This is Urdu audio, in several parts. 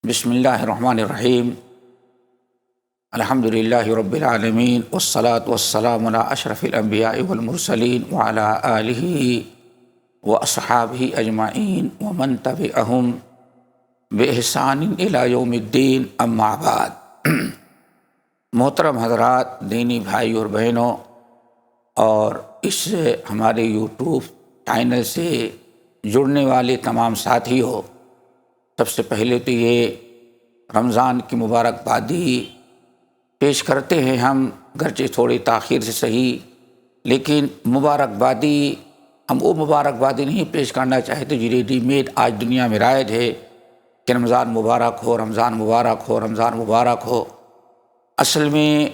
بسم اللہ الرحمن الرحیم الحمدللہ رب العالمین والصلاة والسلام علی اشرف الانبیاء والمرسلین وعلی آلہ واصحابہ اجمعین ومن تبعہم بإحسان الی یوم الدین، اما بعد۔ محترم حضرات، دینی بھائی اور بہنوں، اور اس ہمارے یوٹیوب چینل سے جڑنے والے تمام ساتھیوں، سب سے پہلے تو یہ رمضان کی مبارکبادی پیش کرتے ہیں ہم، گرچہ تھوڑی تاخیر سے صحیح، لیکن مبارکبادی ہم وہ مبارکبادی نہیں پیش کرنا چاہتے جو ریڈی میڈ آج دنیا میں رائج ہے کہ رمضان مبارک ہو، رمضان مبارک ہو، رمضان مبارک ہو۔ اصل میں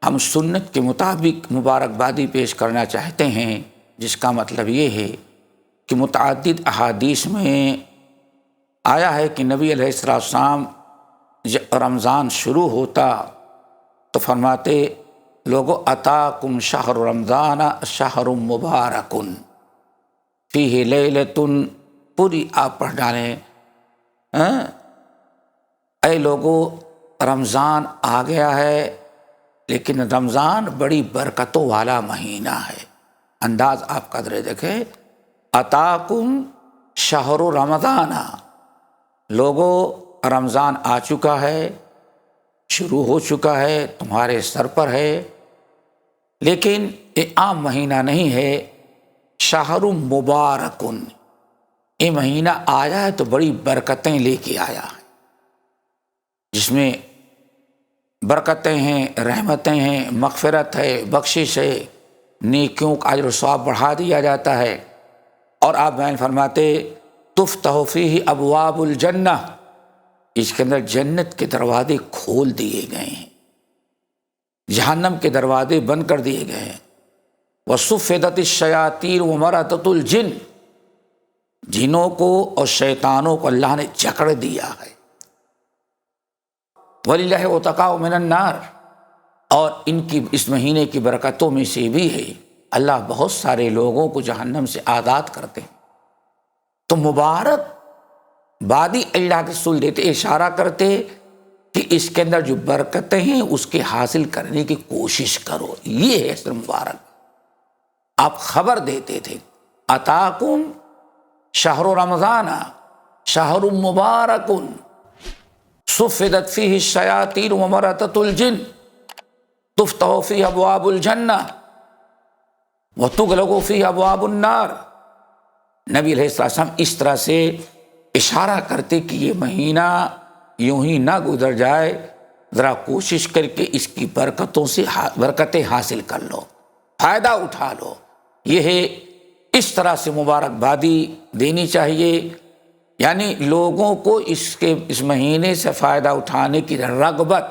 ہم سنت کے مطابق مبارکبادی پیش کرنا چاہتے ہیں، جس کا مطلب یہ ہے کہ متعدد احادیث میں آیا ہے کہ نبی علیہ السلام جب رمضان شروع ہوتا تو فرماتے، لوگو اتاکم شہر رمضان شہر مبارک فیہ لیلۃ، پوری آپ پڑھ ڈالیں، اے لوگو رمضان آ گیا ہے، لیکن رمضان بڑی برکتوں والا مہینہ ہے۔ انداز آپ قدرے دیکھیں، اتاکم شہر رمضان، لوگو رمضان آ چکا ہے، شروع ہو چکا ہے، تمہارے سر پر ہے، لیکن یہ عام مہینہ نہیں ہے، شہر مبارکن، یہ مہینہ آیا ہے تو بڑی برکتیں لے کے آیا ہے، جس میں برکتیں ہیں، رحمتیں ہیں، مغفرت ہے، بخشش ہے، نیکیوں کا اجر و ثواب بڑھا دیا جاتا ہے۔ اور آپ بیان فرماتے، تفتح فیہ ابواب الجنہ، اس کے اندر جنت کے دروازے کھول دیے گئے ہیں، جہنم کے دروازے بند کر دیے گئے ہیں۔ وصفدت الشیاطین ومرضت الجن، جنوں کو اور شیطانوں کو اللہ نے جکڑ دیا ہے۔ وَلِلَّهِ عُتَقَاءُ مِنَ النَّارِ، اور ان کی اس مہینے کی برکتوں میں سے بھی ہے اللہ بہت سارے لوگوں کو جہنم سے آزاد کرتے ہیں۔ تو مبارک بادی اللہ کے رسول دیتے، اشارہ کرتے کہ اس کے اندر جو برکتیں ہیں اس کے حاصل کرنے کی کوشش کرو، یہ ہے اصل مبارک۔ آپ خبر دیتے تھے، اتاکم شہر رمضان شہر مبارک صفدت فیہ الشیاطین ومرضت الجن تفتح فیہ ابواب الجنہ وتغلق فیہ ابواب النار۔ نبی علیہ السلام اس طرح سے اشارہ کرتے کہ یہ مہینہ یوں ہی نہ گزر جائے، ذرا کوشش کر کے اس کی برکتوں سے برکتیں حاصل کر لو، فائدہ اٹھا لو۔ یہ ہے، اس طرح سے مبارکبادی دینی چاہیے، یعنی لوگوں کو اس مہینے سے فائدہ اٹھانے کی رغبت،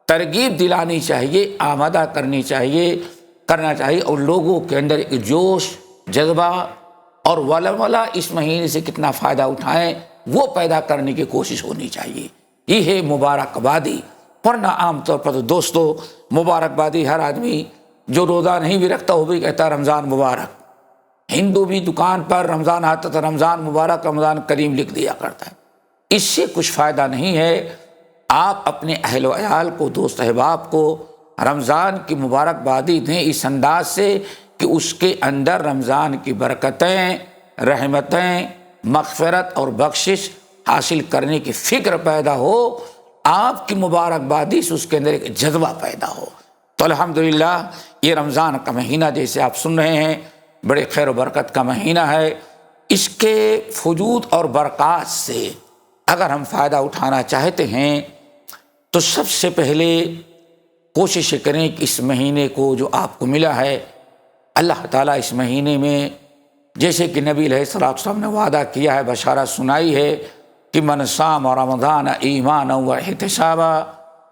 ترغیب دلانی چاہیے، آمادہ کرنا چاہیے، اور لوگوں کے اندر ایک جوش، جذبہ اور ولولہ اس مہینے سے کتنا فائدہ اٹھائیں وہ پیدا کرنے کی کوشش ہونی چاہیے۔ یہ ہے مبارکبادی۔ ورنہ عام طور پر تو دوستو مبارکبادی ہر آدمی جو روزہ نہیں بھی رکھتا وہ بھی کہتا رمضان مبارک۔ ہندو بھی دکان پر رمضان آتا تو رمضان مبارک، رمضان کریم لکھ دیا کرتا ہے۔ اس سے کچھ فائدہ نہیں ہے۔ آپ اپنے اہل و عیال کو، دوست احباب کو رمضان کی مبارکبادی دیں اس انداز سے کہ اس کے اندر رمضان کی برکتیں، رحمتیں، مغفرت اور بخشش حاصل کرنے کی فکر پیدا ہو، آپ کی مبارکبادی سے اس کے اندر ایک جذبہ پیدا ہو۔ تو الحمدللہ یہ رمضان کا مہینہ جیسے آپ سن رہے ہیں بڑے خیر و برکت کا مہینہ ہے۔ اس کے فجود اور برکات سے اگر ہم فائدہ اٹھانا چاہتے ہیں تو سب سے پہلے کوشش کریں کہ اس مہینے کو جو آپ کو ملا ہے، اللہ تعالیٰ اس مہینے میں جیسے کہ نبی علیہ السلام نے وعدہ کیا ہے، بشارت سنائی ہے کہ من صام رمضان ایمانا واحتسابا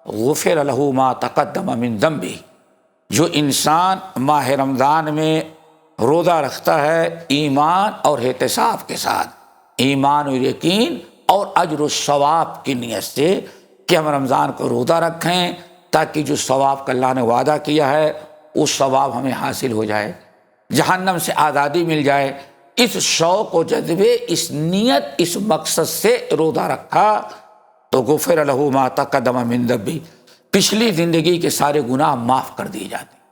غفر له ما تقدم من ذنبہ، جو انسان ماہ رمضان میں روزہ رکھتا ہے ایمان اور احتساب کے ساتھ، ایمان و یقین اور اجر و ثواب کی نیت سے کہ ہم رمضان کو روزہ رکھیں تاکہ جو ثواب کا اللہ نے وعدہ کیا ہے وہ ثواب ہمیں حاصل ہو جائے، جہنم سے آزادی مل جائے، اس شوق و جذبے، اس نیت، اس مقصد سے روزہ رکھا تو غفر لہ ما تقدم من ذنبہ، پچھلی زندگی کے سارے گناہ معاف کر دیے جاتے ہیں۔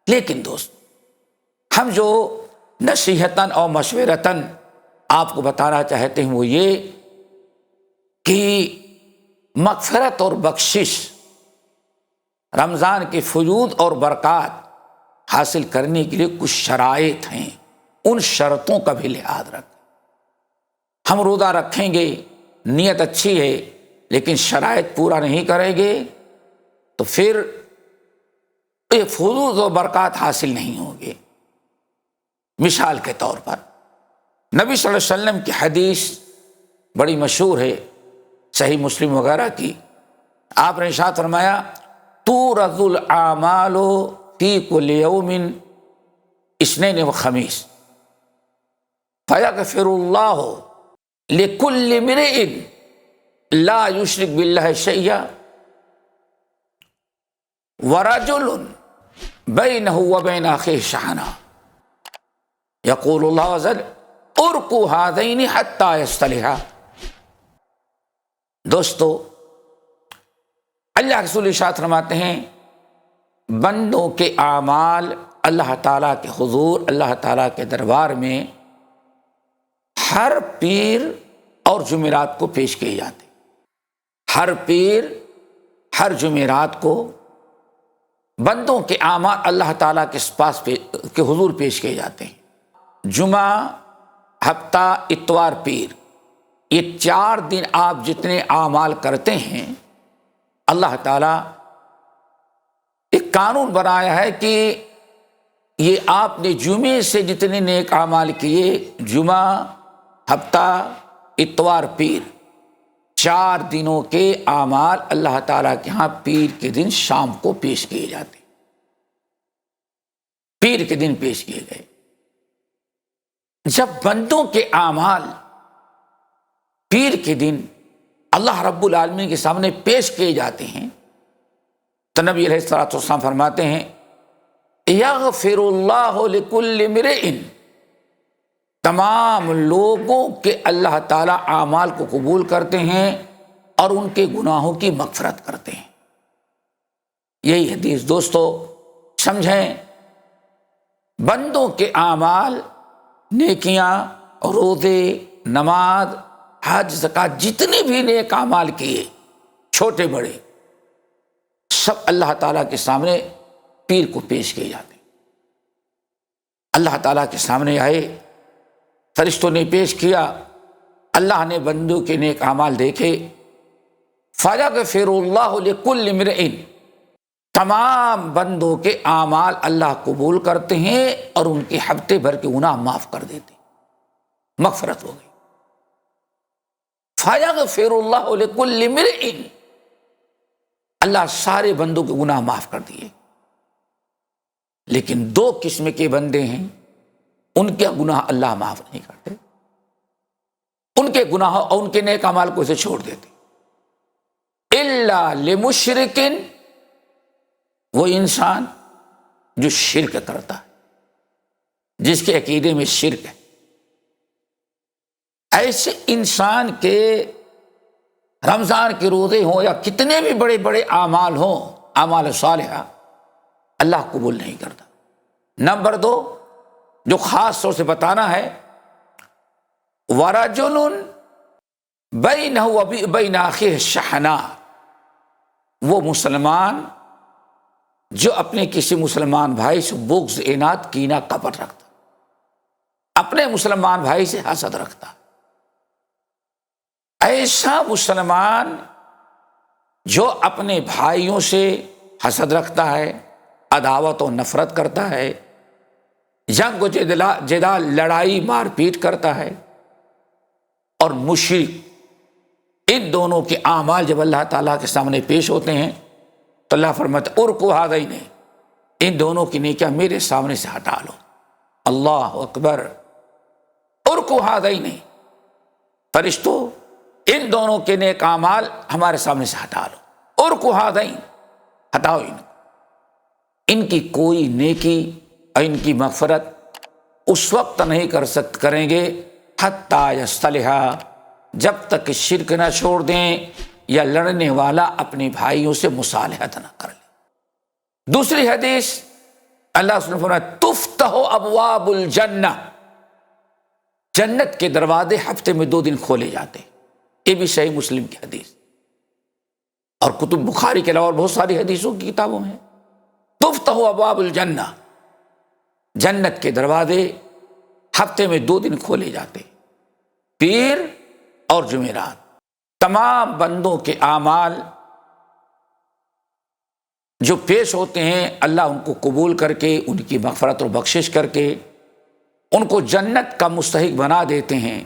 لیکن دوست، ہم جو نصیحتاً اور مشورتاً آپ کو بتانا چاہتے ہیں وہ یہ کہ مغفرت اور بخشش، رمضان کے فیوض اور برکات حاصل کرنے کے لیے کچھ شرائط ہیں، ان شرطوں کا بھی لحاظ رکھیں۔ ہم روزہ رکھیں گے، نیت اچھی ہے، لیکن شرائط پورا نہیں کریں گے تو پھر یہ فیوض و برکات حاصل نہیں ہوں گے۔ مثال کے طور پر نبی صلی اللہ علیہ وسلم کی حدیث بڑی مشہور ہے، صحیح مسلم وغیرہ کی، آپ نے ارشاد فرمایا تورد الاعمال فی کل یوم اثنین و خمیس فیغفر اللہ لکل امرئ لا یشرک باللہ شیئا ورجل بینہ وبین اخیہ شحناء یقول اللہ عز وجل ارقوا ہذین حتی یصطلحا۔ دوستو، اللہ کے رسول ارشاد فرماتے ہیں بندوں کے اعمال اللہ تعالیٰ کے حضور، اللہ تعالیٰ کے دربار میں ہر پیر اور جمعرات کو پیش کیے جاتے ہیں۔ ہر پیر، ہر جمعرات کو بندوں کے اعمال اللہ تعالیٰ کے پاس کے حضور پیش کیے جاتے ہیں۔ جمعہ، ہفتہ، اتوار، پیر، یہ 4 دن آپ جتنے اعمال کرتے ہیں، اللہ تعالیٰ ایک قانون بنایا ہے کہ یہ آپ نے جمعے سے جتنے نیک اعمال کیے، جمعہ، ہفتہ، اتوار، پیر، 4 دنوں کے اعمال اللہ تعالیٰ کے ہاں پیر کے دن شام کو پیش کیے جاتے ہیں۔ پیر کے دن پیش کیے گئے۔ جب بندوں کے اعمال پیر کے دن اللہ رب العالمین کے سامنے پیش کیے جاتے ہیں تو نبی علیہ الصلوۃ والسلام فرماتے ہیں یغفر اللہ لکل امرئ، تمام لوگوں کے اللہ تعالیٰ اعمال کو قبول کرتے ہیں اور ان کے گناہوں کی مغفرت کرتے ہیں۔ یہی حدیث دوستو سمجھیں، بندوں کے اعمال، نیکیاں، روزے، نماز، حج، زکوٰۃ، جتنے بھی نیک اعمال کیے چھوٹے بڑے، سب اللہ تعالیٰ کے سامنے پیر کو پیش کیے جاتے ہیں۔ اللہ تعالیٰ کے سامنے آئے، فرشتوں نے پیش کیا، اللہ نے بندوں کے نیک اعمال دیکھے، فیغفر اللہ لکل امرئ، تمام بندوں کے اعمال اللہ قبول کرتے ہیں اور ان کے ہفتے بھر کے گناہ معاف کر دیتے ہیں، مغفرت ہو گئی۔ فیغفر اللہ لکل امرئ، اللہ سارے بندوں کے گناہ معاف کر دیے۔ لیکن 2 قسم کے بندے ہیں، ان کے گناہ اللہ معاف نہیں کرتے، ان کے گناہ اور ان کے نیک اعمال کو اسے چھوڑ دیتے۔ الا لمشرک، وہ انسان جو شرک کرتا ہے، جس کے عقیدے میں شرک ہے، ایسے انسان کے رمضان کے روزے ہوں یا کتنے بھی بڑے بڑے اعمال ہوں، اعمال صالحہ، اللہ قبول نہیں کرتا۔ نمبر 2 جو خاص طور سے بتانا ہے، ورجل بینہ وبین اخیہ شحناء، وہ مسلمان جو اپنے کسی مسلمان بھائی سے بغض، عناد، کینہ، کپٹ رکھتا، اپنے مسلمان بھائی سے حسد رکھتا، ایسا مسلمان جو اپنے بھائیوں سے حسد رکھتا ہے، عداوت و نفرت کرتا ہے، جنگ و جدال، لڑائی مار پیٹ کرتا ہے، اور مشرک، ان دونوں کے اعمال جب اللہ تعالیٰ کے سامنے پیش ہوتے ہیں تو اللہ فرماتا ہے ارقوا ہذین، ان دونوں کی نیکیاں میرے سامنے سے ہٹا لو۔ اللہ اکبر، ارقوا ہذین، فرشتوں ان دونوں کے نیک اعمال ہمارے سامنے سے ہٹا لو، ارقوا ہذین، ہٹاؤ ان کی کوئی نیکی اور ان کی مغفرت اس وقت نہیں کریں گے حتی یصطلحا، جب تک شرک نہ چھوڑ دیں، یا لڑنے والا اپنے بھائیوں سے مصالحت نہ کر لے۔ دوسری حدیث اللہ سبحانہ فرماتا ہے تفتح ابواب الجنہ، جنت کے دروازے ہفتے میں 2 دن کھولے جاتے ہیں۔ یہ بھی صحیح مسلم کی حدیث اور کتب بخاری کے علاوہ اور بہت ساری حدیثوں کی کتابوں میں تفتح ابواب الجنہ، جنت کے دروازے ہفتے میں 2 دن کھولے جاتے، پیر اور جمعرات۔ تمام بندوں کے اعمال جو پیش ہوتے ہیں اللہ ان کو قبول کر کے، ان کی مغفرت اور بخشش کر کے ان کو جنت کا مستحق بنا دیتے ہیں۔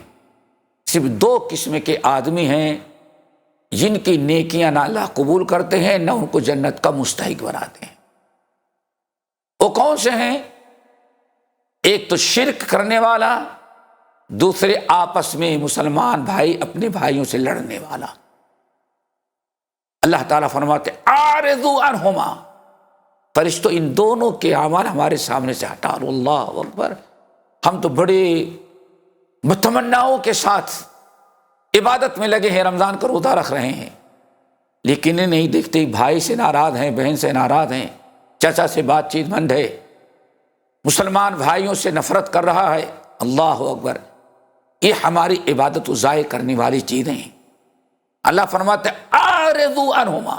صرف 2 قسم کے آدمی ہیں جن کی نیکیاں نہ اللہ قبول کرتے ہیں نہ ان کو جنت کا مستحق بناتے ہیں۔ وہ کون سے ہیں؟ ایک تو شرک کرنے والا، دوسرے آپس میں مسلمان بھائی اپنے بھائیوں سے لڑنے والا۔ اللہ تعالیٰ فرماتے اعرضوا عنہما، فرشتوں ان دونوں کے اعمال ہمارے سامنے سے ہٹا لو۔ اللہ اکبر، ہم تو بڑے متمناؤں کے ساتھ عبادت میں لگے ہیں، رمضان کا روزہ رکھ رہے ہیں، لیکن یہ نہیں دیکھتے بھائی سے ناراض ہیں، بہن سے ناراض ہیں، چچا سے بات چیت بند ہے، مسلمان بھائیوں سے نفرت کر رہا ہے۔ اللہ اکبر، یہ ہماری عبادت کو ضائع کرنے والی چیزیں ہیں۔ اللہ فرماتے اعرضوا عنہما،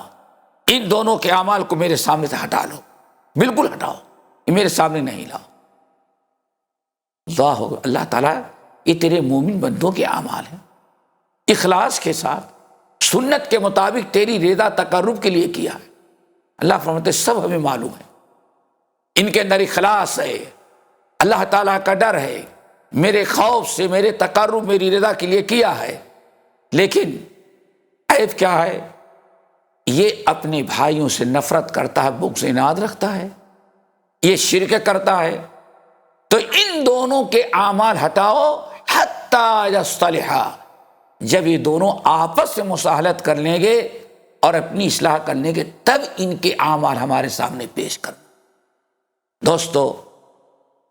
ان دونوں کے اعمال کو میرے سامنے سے ہٹا لو، بالکل ہٹاؤ، یہ میرے سامنے نہیں لاؤ۔ اللہ تعالیٰ یہ تیرے مومن بندوں کے اعمال ہیں، اخلاص کے ساتھ سنت کے مطابق تیری رضا تقرب کے لیے کیا ہے۔ اللہ فرماتے سب ہمیں معلوم ہے، ان کے اندر اخلاص ہے، اللہ تعالیٰ کا ڈر ہے، میرے خوف سے میرے تقرب میری رضا کے لیے کیا ہے، لیکن عیب کیا ہے؟ یہ اپنے بھائیوں سے نفرت کرتا ہے، بغض عناد رکھتا ہے، یہ شرک کرتا ہے۔ تو ان دونوں کے اعمال ہٹاؤ حتی یصطلحا، جب یہ دونوں آپس سے مصالحت کر لیں گے اور اپنی اصلاح کر لیں گے تب ان کے اعمال ہمارے سامنے پیش کرنا۔ دوستو،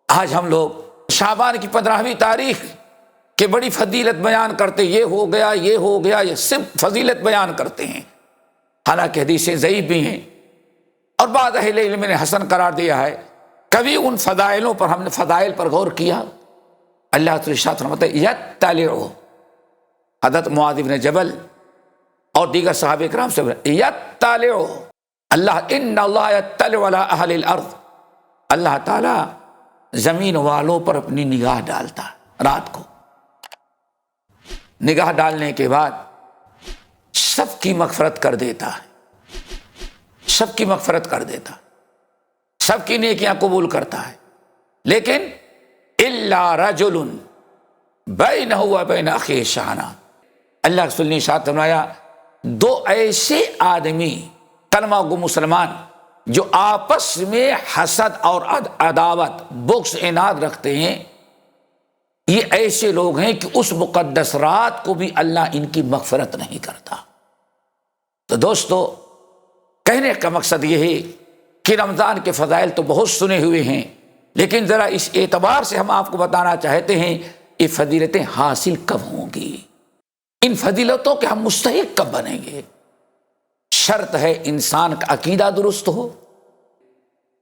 آج ہم لوگ شعبان کی 15ویں تاریخ کہ بڑی فضیلت بیان کرتے، یہ ہو گیا یہ ہو گیا، یہ صرف فضیلت بیان کرتے ہیں، حالانکہ حدیثیں ضعیف بھی ہیں اور بعض اہل علم نے حسن قرار دیا ہے۔ کبھی ان فضائلوں پر ہم نے فضائل پر غور کیا؟ اللہ تعالیٰ ارشاد فرماتا ہے یطلع، حضرت معاذ بن جبل اور دیگر صحابہ کرام سے یطلع اللہ، ان اللہ یطلع علی اہل الارض، اللہ تعالیٰ زمین والوں پر اپنی نگاہ ڈالتا ہے، رات کو نگاہ ڈالنے کے بعد سب کی مغفرت کر دیتا ہے، سب کی مغفرت کر دیتا ہے، سب کی نیکیاں قبول کرتا ہے، لیکن الا رجل بینہ و بین اخیہ شحناء، اللہ رسول نے ارشاد فرمایا 2 ایسے آدمی کلمہ گو مسلمان جو آپس میں حسد اور عداوت بغض عناد رکھتے ہیں، یہ ایسے لوگ ہیں کہ اس مقدس رات کو بھی اللہ ان کی مغفرت نہیں کرتا۔ تو دوستو، کہنے کا مقصد یہ ہے کہ رمضان کے فضائل تو بہت سنے ہوئے ہیں، لیکن ذرا اس اعتبار سے ہم آپ کو بتانا چاہتے ہیں یہ فضیلتیں حاصل کب ہوں گی، ان فضیلتوں کے ہم مستحق کب بنیں گے؟ شرط ہے انسان کا عقیدہ درست ہو،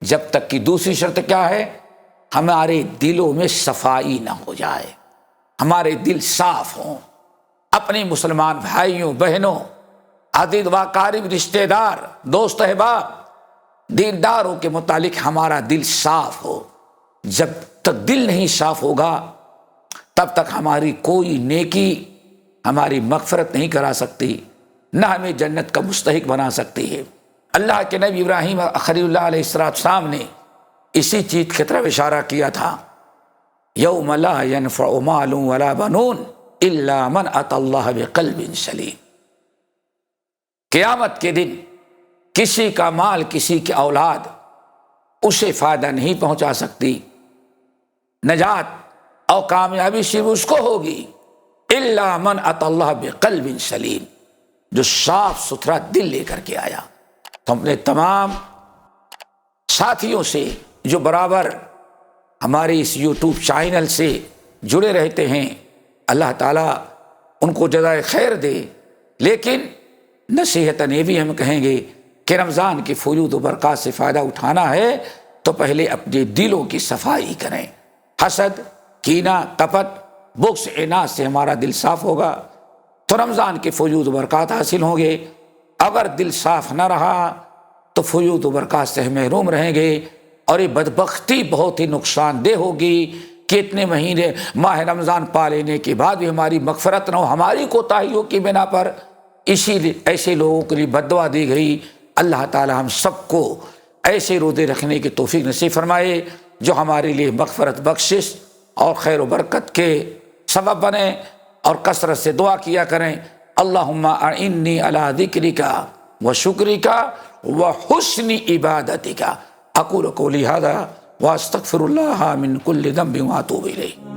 جب تک کہ دوسری شرط کیا ہے؟ ہمارے دلوں میں صفائی نہ ہو جائے، ہمارے دل صاف ہوں، اپنے مسلمان بھائیوں بہنوں عزیز و اقارب رشتہ دار دوست احباب دینداروں کے متعلق ہمارا دل صاف ہو۔ جب تک دل نہیں صاف ہوگا تب تک ہماری کوئی نیکی ہماری مغفرت نہیں کرا سکتی، نہ ہمیں جنت کا مستحق بنا سکتی ہے۔ اللہ کے نبی ابراہیم خلیل اللہ علیہ السلام نے اسی چیز کی طرف اشارہ کیا تھا، یوم لا ینفع مال ولا بنون الا من اتى اللہ بقلب سلیم، قیامت کے دن کسی کا مال کسی کی اولاد اسے فائدہ نہیں پہنچا سکتی، نجات اور کامیابی صرف اس کو ہوگی الا من اتى اللہ بقلب سلیم، جو صاف ستھرا دل لے کر کے آیا۔ تو اپنے تمام ساتھیوں سے جو برابر ہمارے اس یوٹیوب چینل سے جڑے رہتے ہیں، اللہ تعالیٰ ان کو جزائے خیر دے، لیکن نصیحتاً یہ بھی ہم کہیں گے کہ رمضان کی فیوض و برکات سے فائدہ اٹھانا ہے تو پہلے اپنے دلوں کی صفائی کریں۔ حسد، کینہ، کپٹ، بغض، عناد سے ہمارا دل صاف ہوگا تو رمضان کے فیوض و برکات حاصل ہوں گے۔ اگر دل صاف نہ رہا تو فیوض و برکات سے ہم محروم رہیں گے، اور یہ بدبختی بہت ہی نقصان دہ ہوگی کہ اتنے مہینے ماہ رمضان پا لینے کے بعد بھی ہماری مغفرت نہ ہو، ہماری کوتاہیوں کی بنا پر۔ اسی لیے ایسے لوگوں کے لیے بد دعا دی گئی۔ اللہ تعالی ہم سب کو ایسے روزے رکھنے کی توفیق نصیب فرمائے جو ہمارے لیے مغفرت، بخشش اور خیر و برکت کے سبب بنے، اور کثرت سے دعا کیا کریں۔ اللہم اعنی علی ذکرک و شکرک و حسن عبادتک۔ اقول قولی ھذا واستغفر اللہ من کل ذنب واتوب الیہ۔